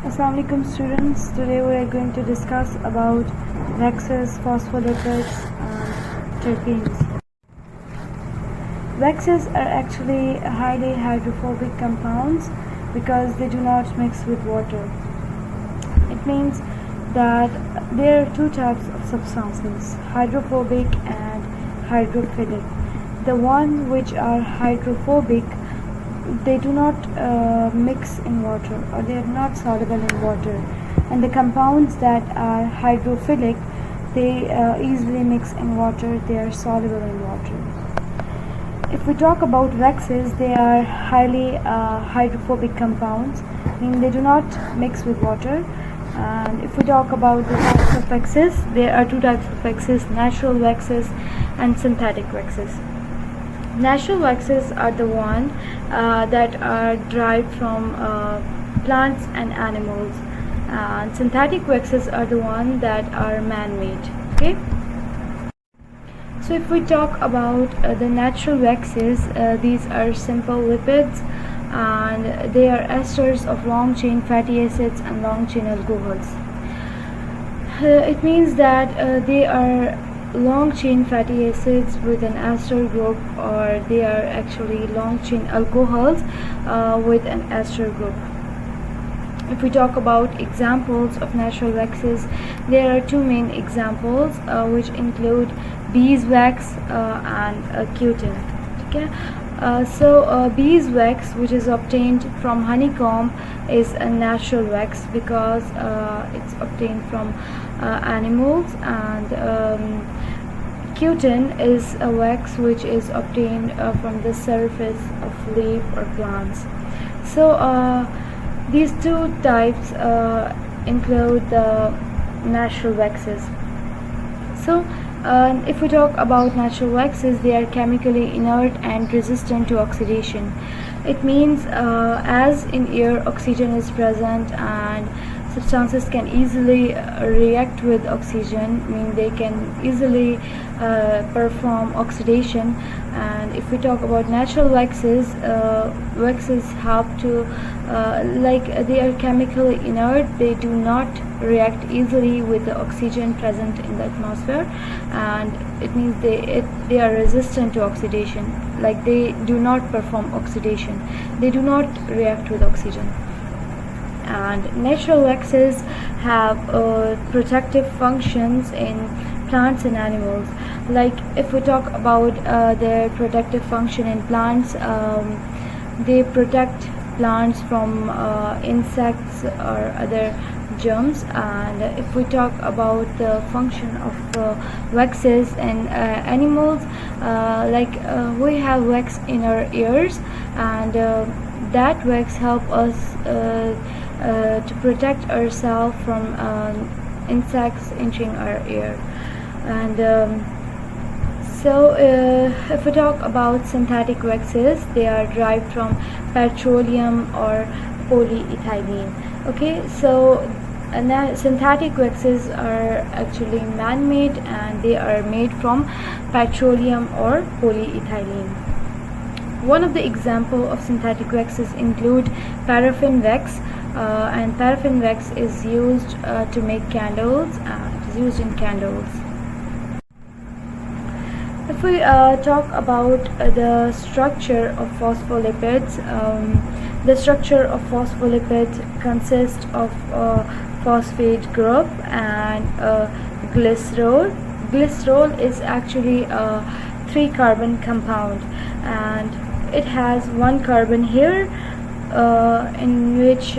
Assalamu alaikum students. Today we are going to discuss about waxes, phospholipids and terpenes. Waxes are actually highly hydrophobic compounds because they do not mix with water. It means that there are two types of substances, hydrophobic and hydrophilic. The one which are hydrophobic, they do not mix in water, or they are not soluble in water, and the compounds that are hydrophilic, they easily mix in water, they are soluble in water. If we talk about waxes, they are highly hydrophobic compounds, meaning they do not mix with water. And if we talk about the types of waxes, there are two types of waxes, natural waxes and synthetic waxes. Natural waxes are the one that are derived from plants and animals, and synthetic waxes are the one that are man-made. Okay, so if we talk about the natural waxes, these are simple lipids, and they are esters of long-chain fatty acids and long-chain alcohols. It means that they are long-chain fatty acids with an ester group, or they are actually long-chain alcohols with an ester group. If we talk about examples of natural waxes, there are two main examples which include beeswax and cutin. Okay, so beeswax, which is obtained from honeycomb, is a natural wax because it's obtained from animals, and cutin is a wax which is obtained from the surface of leaf or plants. So these two types include the natural waxes. So if we talk about natural waxes, they are chemically inert and resistant to oxidation. It means as in air oxygen is present, and substances can easily react with oxygen, meaning they can easily perform oxidation. And if we talk about natural waxes, waxes help to they are chemically inert, they do not react easily with the oxygen present in the atmosphere, and it means they are resistant to oxidation, like they do not perform oxidation, they do not react with oxygen. And natural waxes have protective functions in plants and animals. Like if we talk about their protective function in plants, they protect plants from insects or other germs. And if we talk about the function of waxes in animals, we have wax in our ears, and that wax help us to protect ourselves from insects entering our ear. And if we talk about synthetic waxes, they are derived from petroleum or polyethylene. Okay, so synthetic waxes are actually man-made, and they are made from petroleum or polyethylene. One of the examples of synthetic waxes include paraffin wax, and paraffin wax is used to make candles, it is used in candles. If we talk about the structure of phospholipids, the structure of phospholipids consists of phosphate group and glycerol. Glycerol is actually a 3-carbon compound, and it has one carbon here in which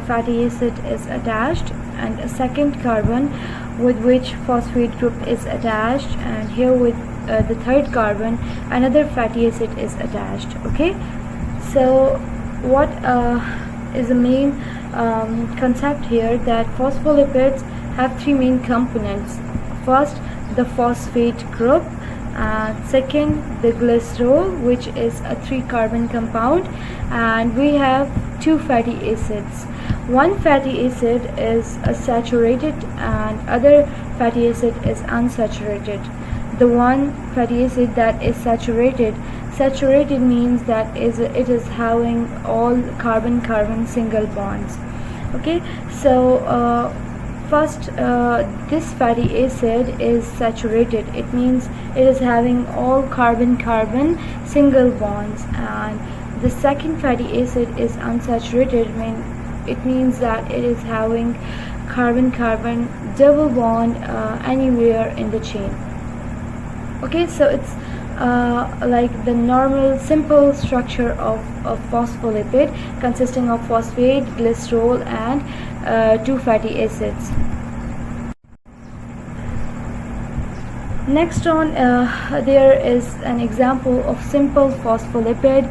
fatty acid is attached, and a second carbon with which phosphate group is attached, and here with the third carbon another fatty acid is attached. Okay, so what is the main concept here, that phospholipids have three main components. First, the phosphate group, second, the glycerol, which is a 3-carbon compound, and we have two fatty acids. One fatty acid is saturated and other fatty acid is unsaturated. The one fatty acid that is saturated means that it is having all carbon-carbon single bonds, Okay, so first, this fatty acid is saturated. It means it is having all carbon-carbon single bonds, and the second fatty acid is unsaturated. It means that it is having carbon-carbon double bond anywhere in the chain. Okay, so it's like the normal simple structure of a phospholipid consisting of phosphate, glycerol, and two fatty acids. Next on, there is an example of simple phospholipid,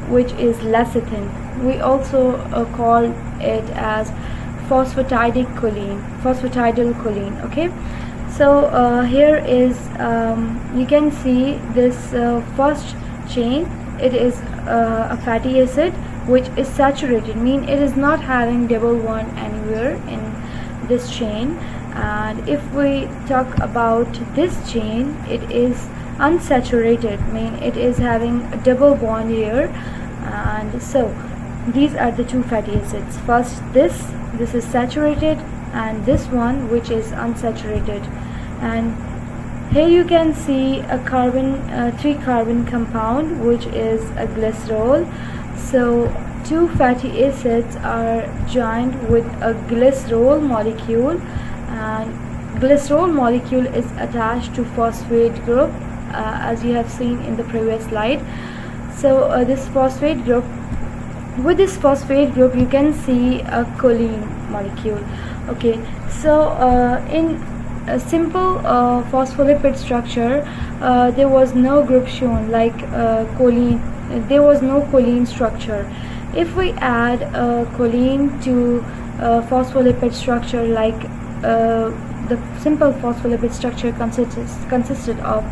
which is lecithin. We also call it as phosphatidal choline. Okay, so here is, you can see this first chain. It is a fatty acid which is saturated, mean it is not having double bond anywhere in this chain. And if we talk about this chain, it is unsaturated, mean it is having a double bond here. And so these are the two fatty acids. First, this is saturated, and this one which is unsaturated. And here you can see a three carbon compound which is a glycerol. So two fatty acids are joined with a glycerol molecule, and glycerol molecule is attached to phosphate group, as you have seen in the previous slide. So this phosphate group, with this phosphate group you can see a choline molecule. Okay, so in a simple phospholipid structure, there was no group shown like choline. There was no choline structure. If we add choline to phospholipid structure, like the simple phospholipid structure consisted of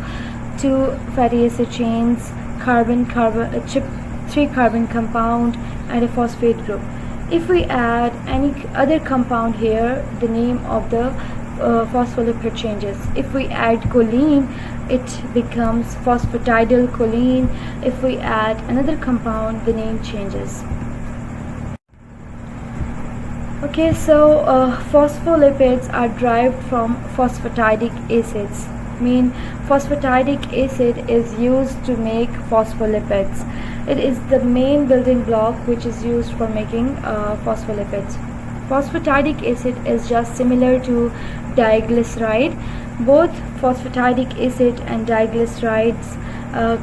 two fatty acid chains, three carbon compound, and a phosphate group. If we add any other compound here, the name of the phospholipid changes. If we add choline, it becomes phosphatidal choline. If we add another compound, the name changes. Okay, so phospholipids are derived from phosphatidic acids. Mean phosphatidic acid is used to make phospholipids. It is the main building block which is used for making phospholipids. Phosphatidic acid is just similar to diglyceride. Both phosphatidic acid and diglycerides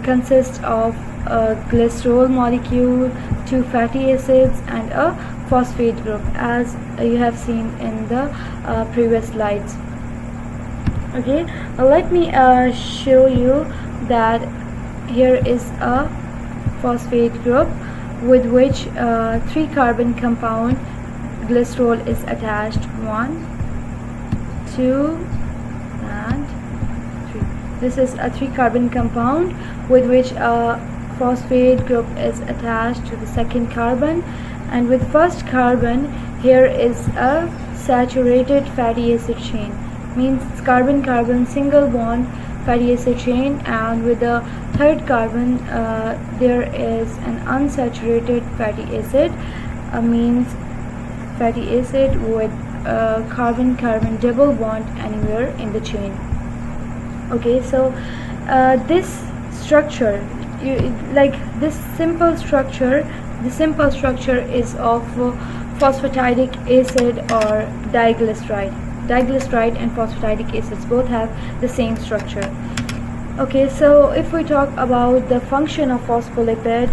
consist of a glycerol molecule, two fatty acids, and a phosphate group, as you have seen in the previous slides. Okay, let me show you that here is a phosphate group with which three carbon compound glycerol is attached. 1, 2, and 3. This is a three carbon compound with which a phosphate group is attached to the second carbon, and with first carbon here is a saturated fatty acid chain, means it's carbon-carbon single bond fatty acid chain, and with the third carbon there is an unsaturated fatty acid, means fatty acid with carbon-carbon double bond anywhere in the chain. Okay, so this structure, this simple structure, the simple structure is of phosphatidic acid or diglyceride. Diglyceride and phosphatidic acids both have the same structure. Okay, so if we talk about the function of phospholipid,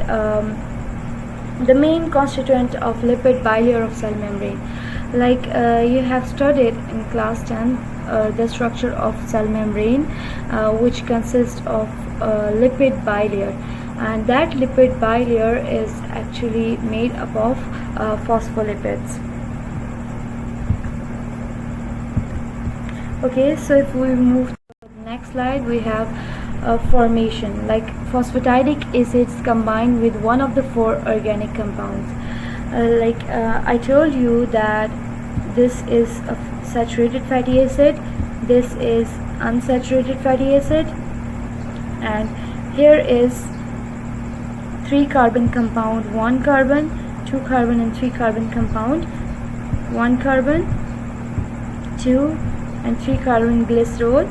the main constituent of lipid bilayer of cell membrane, like you have studied in class 10 the structure of cell membrane, which consists of lipid bilayer, and that lipid bilayer is actually made up of phospholipids. Okay, so if we move to the next slide, we have formation, like phosphatidic acids combine with one of the four organic compounds. I told you that this is a saturated fatty acid, this is unsaturated fatty acid, and here is three carbon compound, one carbon, 2 carbon and 3 carbon compound, 1 carbon, 2 and 3 carbon glycerol,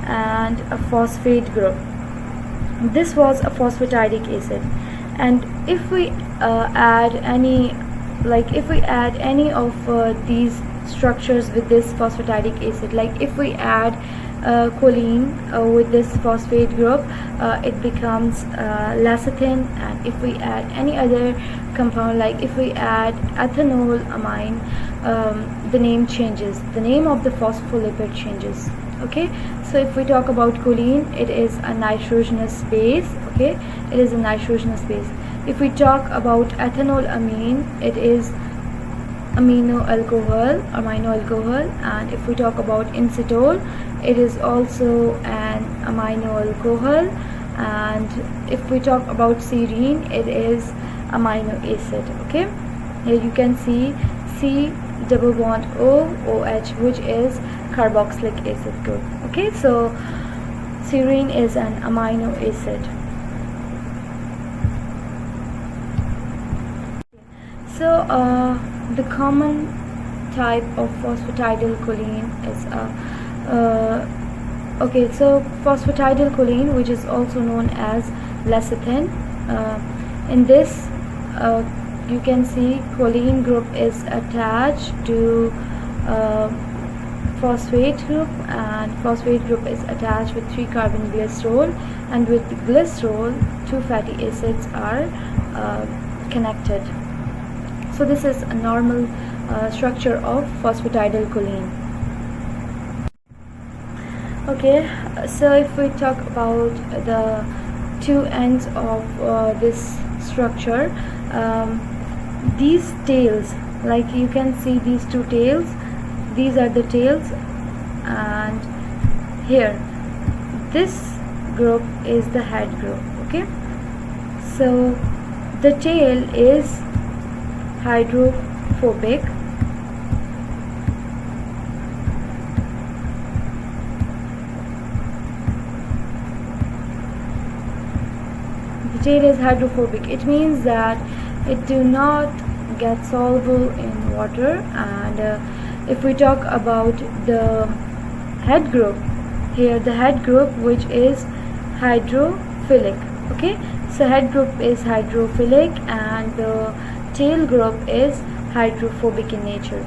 and a phosphate group. This was a phosphatidic acid. And if we add any of these structures with this phosphatidic acid, like if we add choline with this phosphate group, it becomes lecithin. And if we add any other compound, like if we add ethanol amine, the name changes, the name of the phospholipid changes. Okay, so if we talk about choline, it is a nitrogenous base. Okay, it is a nitrogenous base. If we talk about ethanol amine, it is amino alcohol. And if we talk about inositol, it is also an amino alcohol. And if we talk about serine, it is amino acid. Okay, here you can see C double bond O OH, which is carboxylic acid group. Okay, so serine is an amino acid. So the common type of phosphatidylcholine is okay, so phosphatidylcholine, which is also known as lecithin. In this you can see choline group is attached to phosphate group, and phosphate group is attached with 3 carbon glycerol, and with glycerol 2 fatty acids are connected. So this is a normal structure of phosphatidylcholine. Okay, so if we talk about the two ends of this structure, these tails, like you can see these two tails, these are the tails, and here this group is the head group. Okay, so the tail is hydrophobic, the tail is hydrophobic. It means that it do not get soluble in water. And if we talk about the head group, here the head group, which is hydrophilic. Okay, so head group is hydrophilic, and the tail group is hydrophobic in nature.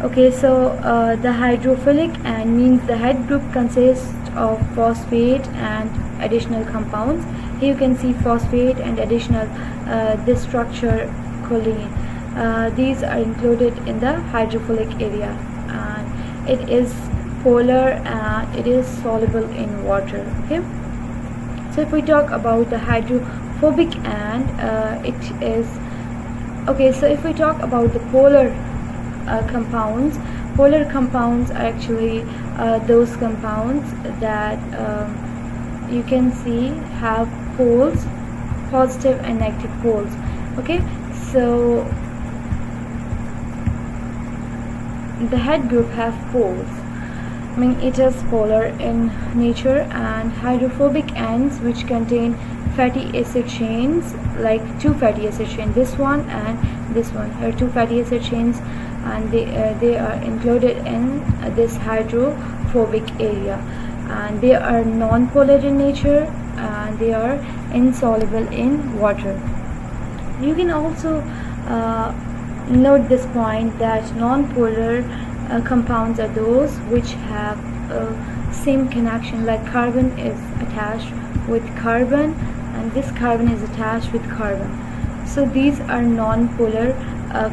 Okay, so the hydrophilic and means the head group consists of phosphate and additional compounds. Here you can see phosphate and additional this structure choline. These are included in the hydrophilic area, and it is polar and it is soluble in water. Okay, so if we talk about the hydrophobic end, it is okay. So if we talk about the polar compounds are actually those compounds that you can see have poles, positive and negative poles. Okay, so the head group have poles, I mean it is polar in nature. And hydrophobic ends, which contain fatty acid chains, like 2 fatty acid chains, this one and this one, here 2 fatty acid chains, and they are included in this hydrophobic area, and they are non-polar in nature, and they are insoluble in water. You can also note this point that non-polar compounds are those which have same connection, like carbon is attached with carbon and this carbon is attached with carbon. So these are non-polar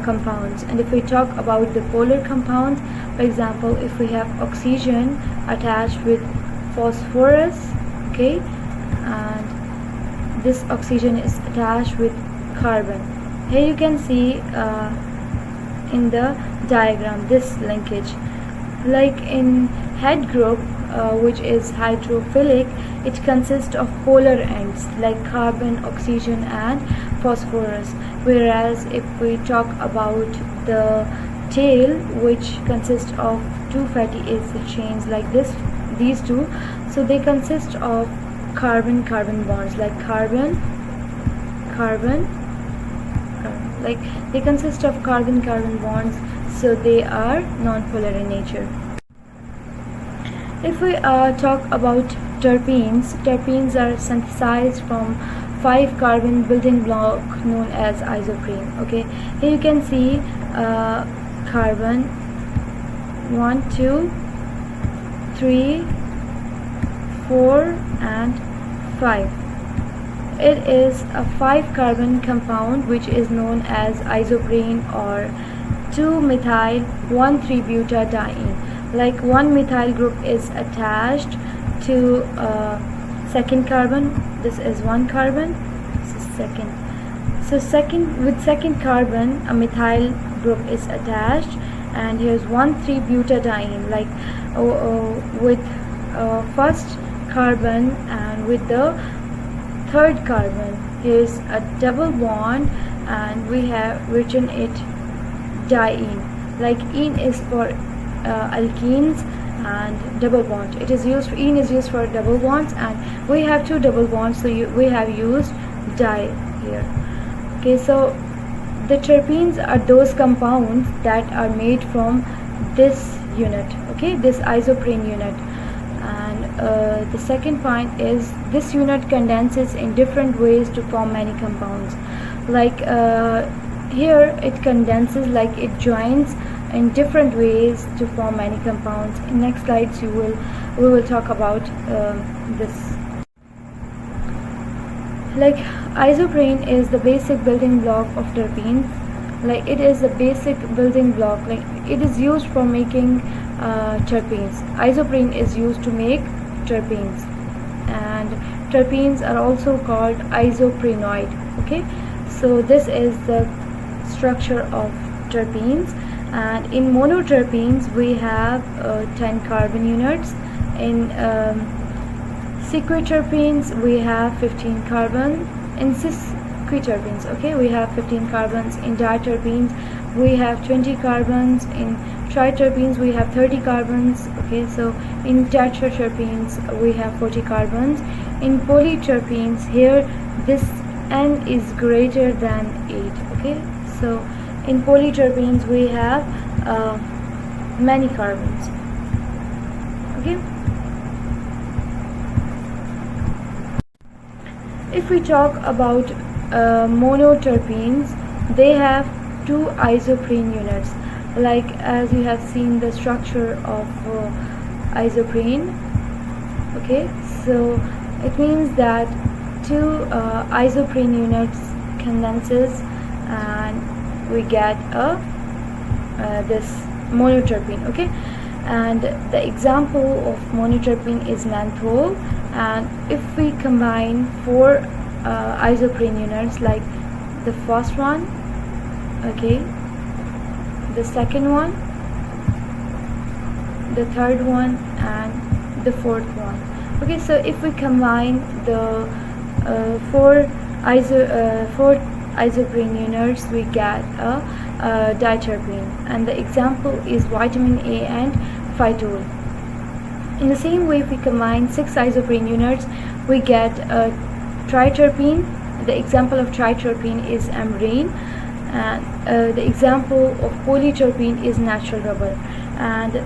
compounds. And if we talk about the polar compounds, for example, if we have oxygen attached with phosphorus, okay, and this oxygen is attached with carbon. Here you can see in the diagram this linkage, like in head group, which is hydrophilic, it consists of polar ends like carbon, oxygen and phosphorus, whereas if we talk about the tail, which consists of 2 fatty acid chains like these two, so they consist of carbon-carbon bonds, like carbon, carbon, carbon. like they consist of carbon-carbon bonds, so they are non-polar in nature. If we talk about terpenes, terpenes are synthesized from 5 carbon building block known as isoprene. Okay, here you can see carbon 1, 2, 3, 4 and 5. It is a 5 carbon compound which is known as isoprene or 2-methyl 1,3-butadiene. Like one methyl group is attached to second carbon. This is one carbon, this is second. So with second carbon a methyl group is attached, and here's 1,3-butadiene, like with first carbon, and with the third carbon here's a double bond, and we have written it diene. Like ene is for alkenes and double bond. It is used, ene is used for double bonds, and we have 2 double bonds, so we have used di here. Okay, so the terpenes are those compounds that are made from this unit, okay, this isoprene unit. And the second point is this unit condenses in different ways to form many compounds. Like here it condenses, like it joins in different ways to form many compounds. In next slides we will talk about this. Like isoprene is the basic building block of terpenes. Like it is the basic building block, like it is used for making terpenes. Isoprene is used to make terpenes, and terpenes are also called isoprenoid. Okay, so this is the structure of terpenes. And in monoterpenes we have 10 carbon units. In sequiterpenes we have 15 carbon. In sesquiterpenes, okay, we have 15 carbons. In diterpenes we have 20 carbons. In triterpenes we have 30 carbons. Okay, so in tetraterpenes we have 40 carbons. In polyterpenes, here this n is greater than 8. Okay, so in polyterpenes we have many carbons. Okay, if we talk about monoterpenes, they have 2 isoprene units. Like as you have seen the structure of isoprene. Okay, so it means that 2 isoprene units condenses, and we get this monoterpene. Okay, and the example of monoterpene is menthol. And if we combine 4 isoprene units, like the first one, okay, the second one, the third one and the fourth one. Okay, so if we combine the 4 isoprene units, we get a diterpene, and the example is vitamin A and phytol. In the same way, if we combine 6 isoprene units, we get a triterpene. The example of triterpene is ambrine, and the example of polyterpene is natural rubber. And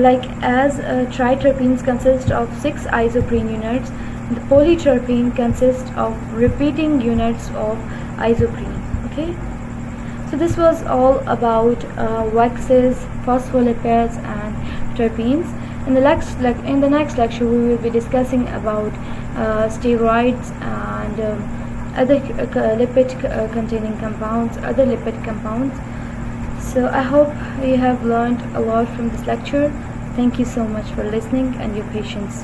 like as triterpenes consist of 6 isoprene units, the polyterpene consists of repeating units of isoprene. Okay, so this was all about waxes, phospholipids and terpenes. In the next lecture we will be discussing about steroids and other lipid containing compounds, other lipid compounds. So I hope you have learned a lot from this lecture. Thank you so much for listening and your patience.